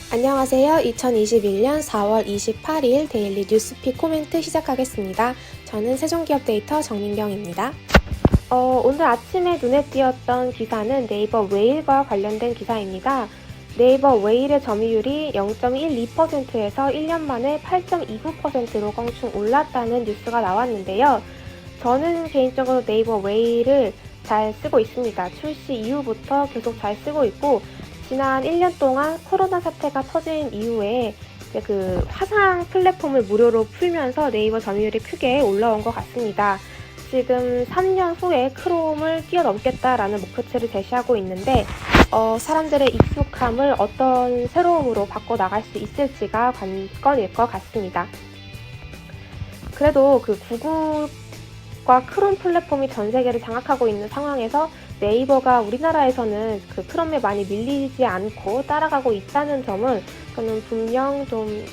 안녕하세요. 2021년 4월 28일 데일리 뉴스픽 코멘트 시작하겠습니다. 저는 세종기업데이터 정민경입니다. 오늘 아침에 눈에 띄었던 기사는 네이버 웨일과 관련된 기사입니다. 네이버 웨일의 점유율이 0.12%에서 1년 만에 8.29%로 껑충 올랐다는 뉴스가 나왔는데요. 저는 개인적으로 네이버 웨일을 잘 쓰고 있습니다. 출시 이후부터 계속 잘 쓰고 있고, 지난 1년 동안 코로나 사태가 터진 이후에 그 화상 플랫폼을 무료로 풀면서 네이버 점유율이 크게 올라온 것 같습니다. 지금 3년 후에 크롬을 뛰어넘겠다라는 목표치를 제시하고 있는데 사람들의 익숙함을 어떤 새로움으로 바꿔나갈 수 있을지가 관건일 것 같습니다. 그래도 그 구글과 크롬 플랫폼이 전 세계를 장악하고 있는 상황에서 네이버가 우리나라에서는 그 크롬에 많이 밀리지 않고 따라가고 있다는 점은 저는 분명 좀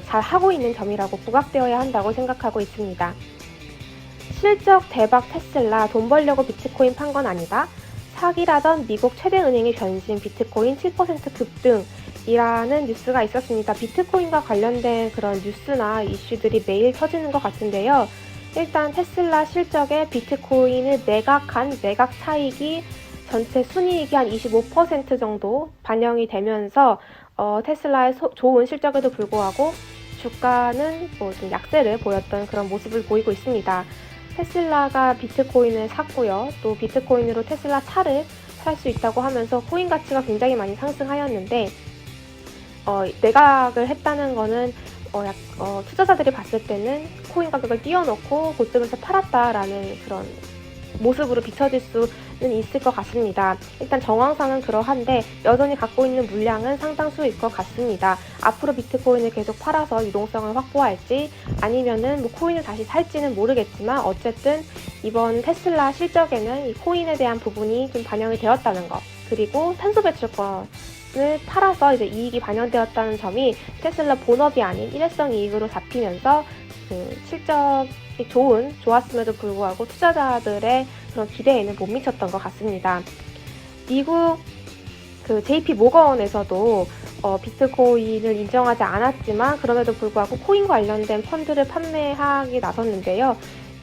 잘 하고 있는 점이라고 부각되어야 한다고 생각하고 있습니다. 실적 대박 테슬라, 돈 벌려고 비트코인 판 건 아니다. 사기라던 미국 최대 은행의 변심, 비트코인 7% 급등이라는 뉴스가 있었습니다. 비트코인과 관련된 그런 뉴스나 이슈들이 매일 터지는 것 같은데요. 일단 테슬라 실적에 비트코인을 매각한 매각 차익이 전체 순이익이 한 25% 정도 반영이 되면서 테슬라의 좋은 실적에도 불구하고 주가는 좀 약세를 보였던 그런 모습을 보이고 있습니다. 테슬라가 비트코인을 샀고요. 또 비트코인으로 테슬라 차를 살 수 있다고 하면서 코인 가치가 굉장히 많이 상승하였는데 매각을 했다는 거는 투자자들이 봤을 때는 코인 가격을 띄워놓고 고점에서 팔았다라는 그런 모습으로 비춰질 수는 있을 것 같습니다. 일단 정황상은 그러한데 여전히 갖고 있는 물량은 상당수일 것 같습니다. 앞으로 비트코인을 계속 팔아서 유동성을 확보할지 아니면은 코인을 다시 살지는 모르겠지만 어쨌든 이번 테슬라 실적에는 이 코인에 대한 부분이 좀 반영이 되었다는 것, 그리고 탄소 배출권 을 팔아서 이제 이익이 반영되었다는 점이 테슬라 본업이 아닌 일회성 이익으로 잡히면서 실적이 좋았음에도 불구하고 투자자들의 그런 기대에는 못 미쳤던 것 같습니다. 미국 JP 모건에서도 비트코인을 인정하지 않았지만 그럼에도 불구하고 코인 관련된 펀드를 판매하기 나섰는데요.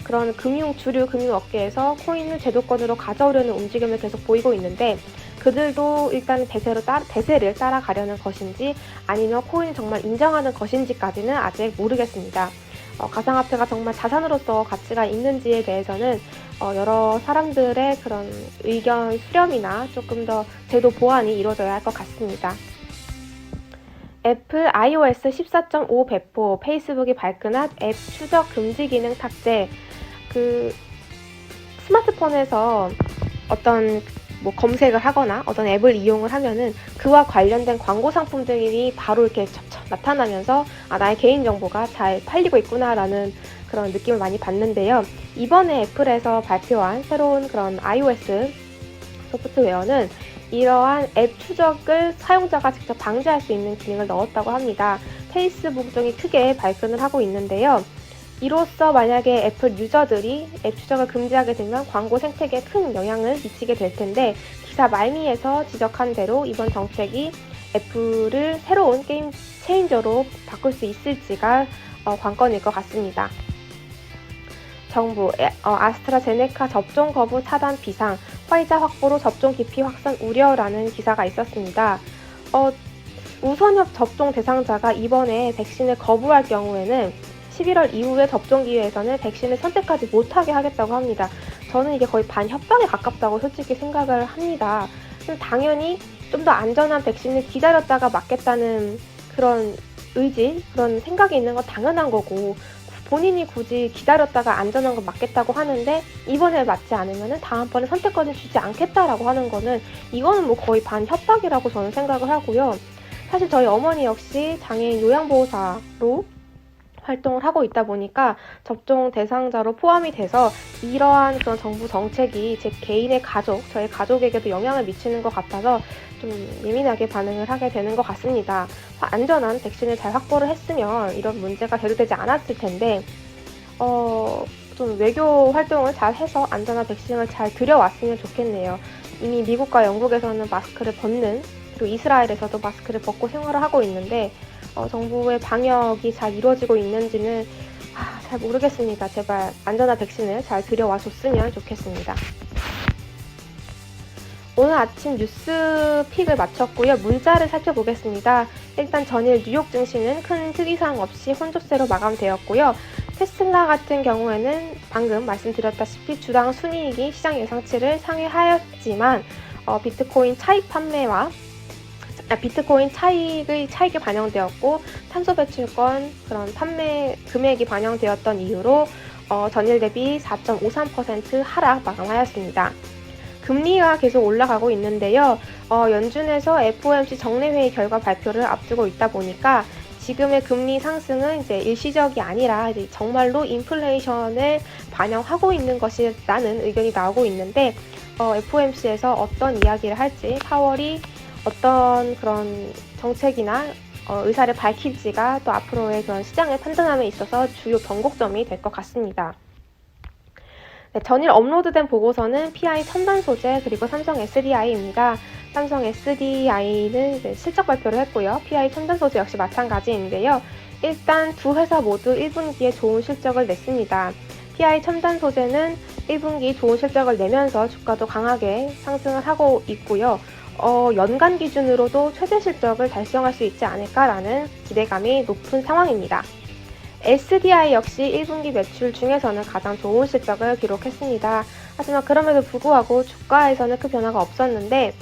그런 주류 금융업계에서 코인을 제도권으로 가져오려는 움직임을 계속 보이고 있는데 그들도 일단 대세를 따라가려는 것인지 아니면 코인을 정말 인정하는 것인지까지는 아직 모르겠습니다. 가상화폐가 정말 자산으로서 가치가 있는지에 대해서는 여러 사람들의 그런 의견 수렴이나 조금 더 제도 보완이 이루어져야 할 것 같습니다. 애플 iOS 14.5 배포, 페이스북이 발끈한 앱 추적 금지 기능 탑재. 스마트폰에서 어떤 검색을 하거나 어떤 앱을 이용을 하면은 그와 관련된 광고 상품들이 바로 이렇게 나타나면서 나의 개인정보가 잘 팔리고 있구나라는 그런 느낌을 많이 받는데요. 이번에 애플에서 발표한 새로운 그런 iOS 소프트웨어는 이러한 앱 추적을 사용자가 직접 방지할 수 있는 기능을 넣었다고 합니다. 페이스북 등이 크게 발끈을 하고 있는데요. 이로써 만약에 애플 유저들이 앱 추적을 금지하게 되면 광고 생태계에 큰 영향을 미치게 될 텐데 기사 말미에서 지적한 대로 이번 정책이 애플을 새로운 게임 체인저로 바꿀 수 있을지가 관건일 것 같습니다. 정부, 아스트라제네카 접종 거부 차단 비상, 화이자 확보로 접종 기피 확산 우려라는 기사가 있었습니다. 우선협 접종 대상자가 이번에 백신을 거부할 경우에는 11월 이후에 접종 기회에서는 백신을 선택하지 못하게 하겠다고 합니다. 저는 이게 거의 반협박에 가깝다고 솔직히 생각을 합니다. 당연히 좀 더 안전한 백신을 기다렸다가 맞겠다는 그런 의지, 그런 생각이 있는 건 당연한 거고 본인이 굳이 기다렸다가 안전한 거 맞겠다고 하는데 이번에 맞지 않으면 다음번에 선택권을 주지 않겠다라고 하는 거는 이거는 거의 반협박이라고 저는 생각을 하고요. 사실 저희 어머니 역시 장애인 요양보호사로 활동을 하고 있다 보니까 접종 대상자로 포함이 돼서 이러한 그런 정부 정책이 제 개인의 저의 가족에게도 영향을 미치는 것 같아서 좀 예민하게 반응을 하게 되는 것 같습니다. 안전한 백신을 잘 확보를 했으면 이런 문제가 대두되지 않았을 텐데 좀 외교 활동을 잘 해서 안전한 백신을 잘 들여왔으면 좋겠네요. 이미 미국과 영국에서는 마스크를 벗는 또 이스라엘에서도 마스크를 벗고 생활을 하고 있는데 정부의 방역이 잘 이루어지고 있는지는 잘 모르겠습니다. 제발 안전한 백신을 잘 들여와 줬으면 좋겠습니다. 오늘 아침 뉴스픽을 마쳤고요. 문자를 살펴보겠습니다. 일단 전일 뉴욕 증시는 큰 특이사항 없이 혼조세로 마감되었고요. 테슬라 같은 경우에는 방금 말씀드렸다시피 주당 순이익이 시장 예상치를 상회하였지만 비트코인 차익이 반영되었고 탄소 배출권 그런 판매 금액이 반영되었던 이유로 전일 대비 4.53% 하락 마감하였습니다. 금리가 계속 올라가고 있는데요. 연준에서 FOMC 정례회의 결과 발표를 앞두고 있다 보니까 지금의 금리 상승은 이제 일시적이 아니라 이제 정말로 인플레이션을 반영하고 있는 것이라는 의견이 나오고 있는데 FOMC에서 어떤 이야기를 할지 4월이 어떤 그런 정책이나 의사를 밝힐지가 또 앞으로의 그런 시장의 판단함에 있어서 주요 변곡점이 될 것 같습니다. 네, 전일 업로드된 보고서는 PI 첨단 소재 그리고 삼성 SDI입니다. 삼성 SDI는 이제 실적 발표를 했고요. PI 첨단 소재 역시 마찬가지인데요. 일단 두 회사 모두 1분기에 좋은 실적을 냈습니다. PI 첨단 소재는 1분기 좋은 실적을 내면서 주가도 강하게 상승을 하고 있고요. 연간 기준으로도 최대 실적을 달성할 수 있지 않을까라는 기대감이 높은 상황입니다. SDI 역시 1분기 매출 중에서는 가장 좋은 실적을 기록했습니다. 하지만 그럼에도 불구하고 주가에서는 큰 변화가 없었는데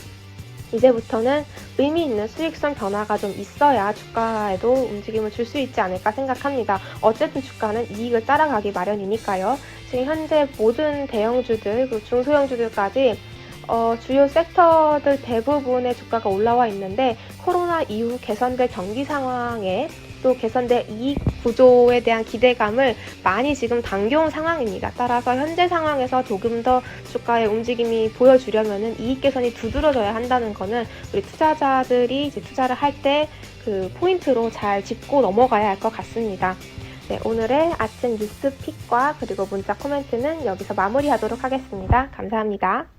이제부터는 의미 있는 수익성 변화가 좀 있어야 주가에도 움직임을 줄 수 있지 않을까 생각합니다. 어쨌든 주가는 이익을 따라가기 마련이니까요. 지금 현재 모든 대형주들, 그리고 중소형주들까지 주요 섹터들 대부분의 주가가 올라와 있는데 코로나 이후 개선될 경기 상황에 또 개선될 이익 구조에 대한 기대감을 많이 지금 당겨온 상황입니다. 따라서 현재 상황에서 조금 더 주가의 움직임이 보여주려면은 이익 개선이 두드러져야 한다는 거는 우리 투자자들이 이제 투자를 할 때 그 포인트로 잘 짚고 넘어가야 할 것 같습니다. 네, 오늘의 아침 뉴스픽과 그리고 문자 코멘트는 여기서 마무리하도록 하겠습니다. 감사합니다.